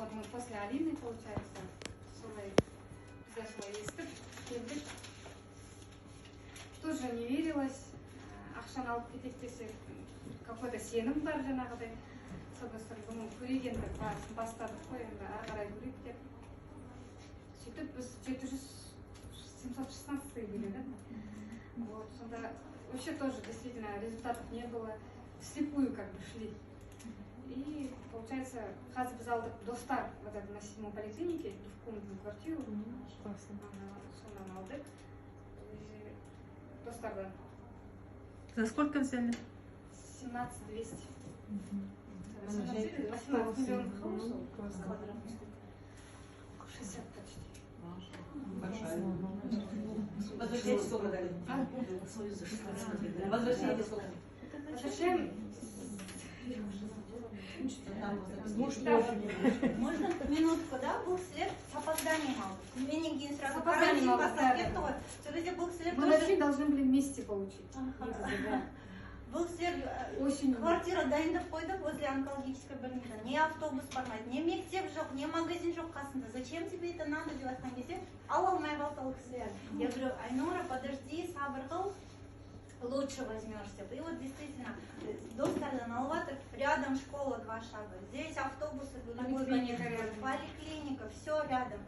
Вот мы после Алины, получается, зашла есть, тоже не верилась. Ақшаны алып кетейік десе, какой-то сенім бар жаңағыдай. С одной стороны, бұның көрегенді бастадық қой, енді ары қарай көрейік деп. Сөйтіп біз 716-й были, да? Вот, сонда вообще тоже действительно результатов не было. Вслепую как бы шли. И получается, қазір біз алдық достар, вот это на 7-й поликлинике, двухкомнатную квартиру. Сондан алдық. Достардан. За сколько взяли? 17 200. 18 миллионов квадратных. 60 почти. Большая. Возвращаете сколько дали? Союза 16. Возвращаете сколько? Возвращаем. Можно минутку, да? Был след с опозданием. Менее сразу опозданием, мы вообще должны были вместе получить. Был след Осенью. Квартира дайындап қойдық возле онкологической больницы. Не автобус бармайды, не мектеп жоқ, не магазин жоқ қасында. Зачем тебе это надо деп айтқан кезде ала алмай қалды ол кісілер. Я говорю, Айнура, подожди, сабыр қыл, лучше возьмешься. И вот действительно, достардан алыватыр, рядом школа 2 шага. Здесь автобусы, поликлиника, все рядом.